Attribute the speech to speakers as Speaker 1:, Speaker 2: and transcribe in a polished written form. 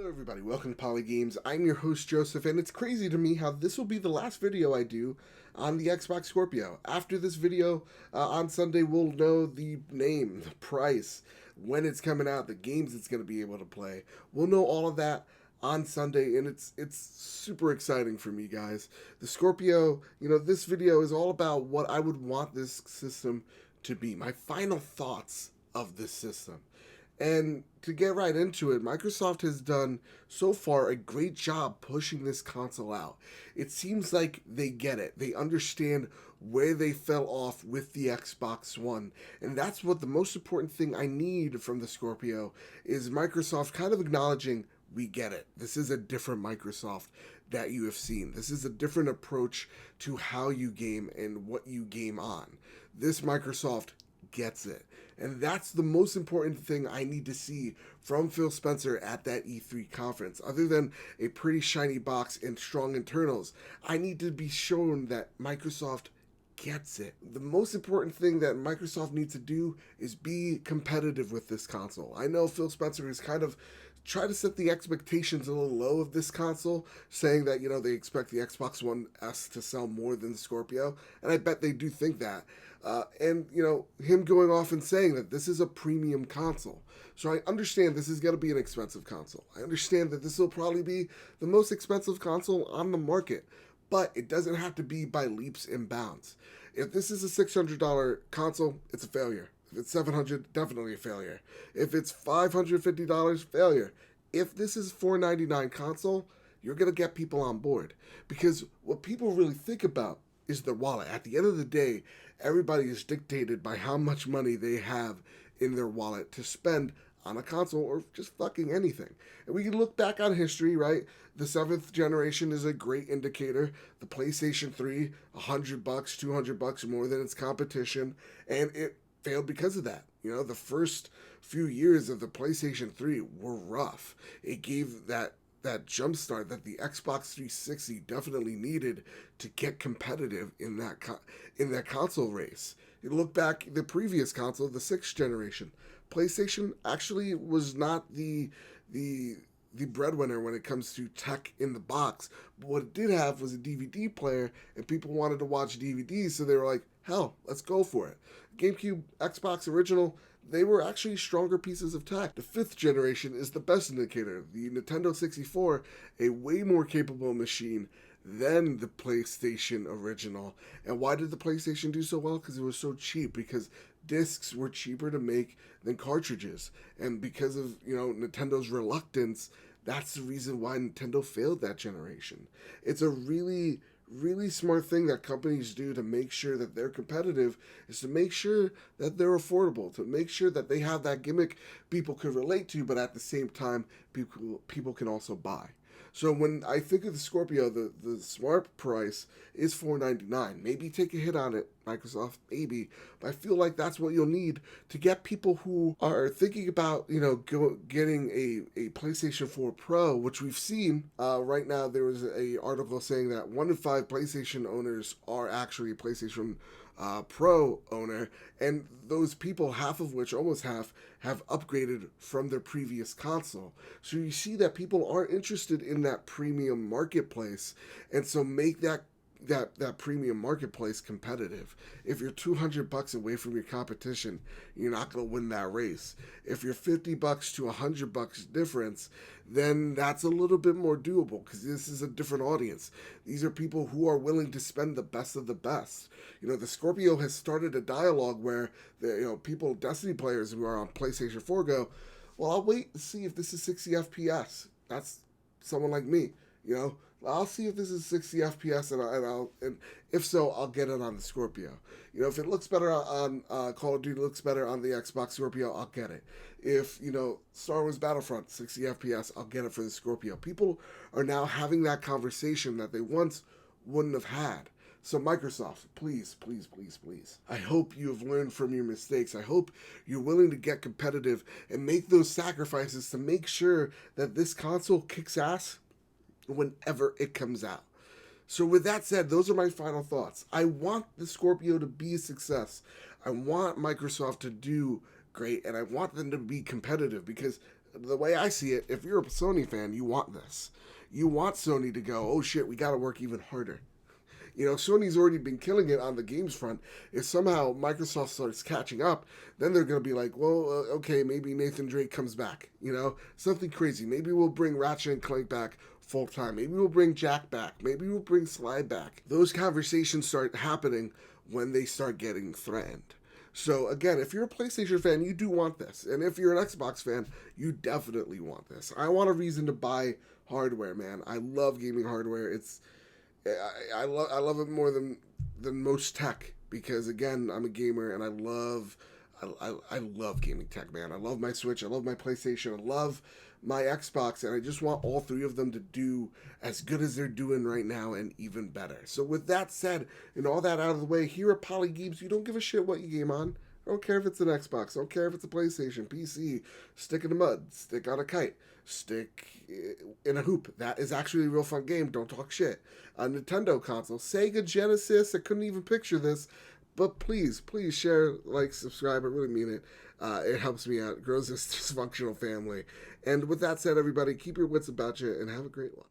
Speaker 1: Hello everybody, welcome to Poly Games. I'm your host Joseph, and it's crazy to me how this will be the last video I do on the Xbox Scorpio. After this video on Sunday, we'll know the name, the price, when it's coming out, the games it's going to be able to play. We'll know all of that on Sunday, and it's super exciting for me, guys. The Scorpio, this video is all about what I would want this system to be, my final thoughts of this system. And to get right into it, Microsoft has done so far a great job pushing this console out. It seems like they get it. They understand where they fell off with the Xbox One. And that's what the most important thing I need from the Scorpio is Microsoft kind of acknowledging we get it. This is a different Microsoft that you have seen. This is a different approach to how you game and what you game on. This Microsoft gets it. And that's the most important thing I need to see from Phil Spencer at that E3 conference. Other than a pretty shiny box and strong internals, I need to be shown that Microsoft gets it. The most important thing that Microsoft needs to do is be competitive with this console. I know Phil Spencer is kind of try to set the expectations a little low of this console, saying that, they expect the Xbox One S to sell more than the Scorpio, and I bet they do think that. And him going off and saying that this is a premium console. So I understand this is going to be an expensive console. I understand that this will probably be the most expensive console on the market, but it doesn't have to be by leaps and bounds. If this is a $600 console, it's a failure. If it's $700, definitely a failure. If it's $550, failure. If this is $499 console, you're going to get people on board. Because what people really think about is their wallet. At the end of the day, everybody is dictated by how much money they have in their wallet to spend on a console or just fucking anything. And we can look back on history, right? The 7th generation is a great indicator. The PlayStation 3, $100, $200 more than its competition, and it failed because of that. The first few years of the PlayStation 3 were rough. It gave that jump start that the Xbox 360 definitely needed to get competitive in that console race. You look back the previous console, the 6th generation, PlayStation actually was not the breadwinner when it comes to tech in the box. But what it did have was a DVD player, and people wanted to watch DVDs, so they were like, hell, let's go for it. GameCube, Xbox original, they were actually stronger pieces of tech. The 5th generation is the best indicator. The Nintendo 64, a way more capable machine than the PlayStation original. And why did the PlayStation do so well? Because it was so cheap. Because discs were cheaper to make than cartridges. And because of, Nintendo's reluctance, that's the reason why Nintendo failed that generation. It's a really smart thing that companies do to make sure that they're competitive is to make sure that they're affordable, to make sure that they have that gimmick people could relate to, but at the same time, people can also buy. So when I think of the Scorpio, the smart price is $499. Maybe take a hit on it, Microsoft, maybe. But I feel like that's what you'll need to get people who are thinking about, getting a PlayStation 4 Pro, which we've seen. Right now, there was an article saying that 1 in 5 PlayStation owners are actually PlayStation Pro owner, and those people, half of which, almost half, have upgraded from their previous console. So you see that people are interested in that premium marketplace, and so make that premium marketplace competitive. If you're $200 away from your competition, you're not going to win that race. If you're $50 to $100 difference, then that's a little bit more doable because this is a different audience. These are people who are willing to spend the best of the best. The Scorpio has started a dialogue where people, Destiny players who are on PlayStation 4 go, well, I'll wait and see if this is 60 FPS. That's someone like me, I'll see if this is 60 FPS, and if so, I'll get it on the Scorpio. If it looks better on Call of Duty, looks better on the Xbox Scorpio, I'll get it. If Star Wars Battlefront 60 FPS, I'll get it for the Scorpio. People are now having that conversation that they once wouldn't have had. So Microsoft, please, please, please, please. I hope you have learned from your mistakes. I hope you're willing to get competitive and make those sacrifices to make sure that this console kicks ass whenever it comes out. So with that said, those are my final thoughts. I want the Scorpio to be a success. I want Microsoft to do great, and I want them to be competitive because the way I see it, if you're a Sony fan, you want this. You want Sony to go, oh shit, we got to work even harder. You know, Sony's already been killing it on the games front. If somehow Microsoft starts catching up, then they're going to be like, well, okay, maybe Nathan Drake comes back. You know, something crazy. Maybe we'll bring Ratchet and Clank back full time. Maybe we'll bring Jack back. Maybe we'll bring Sly back. Those conversations start happening when they start getting threatened. So again, if you're a PlayStation fan, you do want this. And if you're an Xbox fan, you definitely want this. I want a reason to buy hardware, man. I love gaming hardware. I love it more than most tech, because again, I'm a gamer and I love gaming tech, man. I love my Switch, I love my PlayStation, I love my Xbox, and I just want all three of them to do as good as they're doing right now and even better. So with that said, and all that out of the way, here at Polygeebs, you don't give a shit what you game on. I don't care if it's an Xbox, I don't care if it's a PlayStation, PC, stick in the mud, stick on a kite, stick in a hoop. That is actually a real fun game, don't talk shit. A Nintendo console, Sega Genesis, I couldn't even picture this, but please share, like, subscribe, I really mean it. It helps me out, it grows this dysfunctional family. And with that said, everybody, keep your wits about you and have a great one.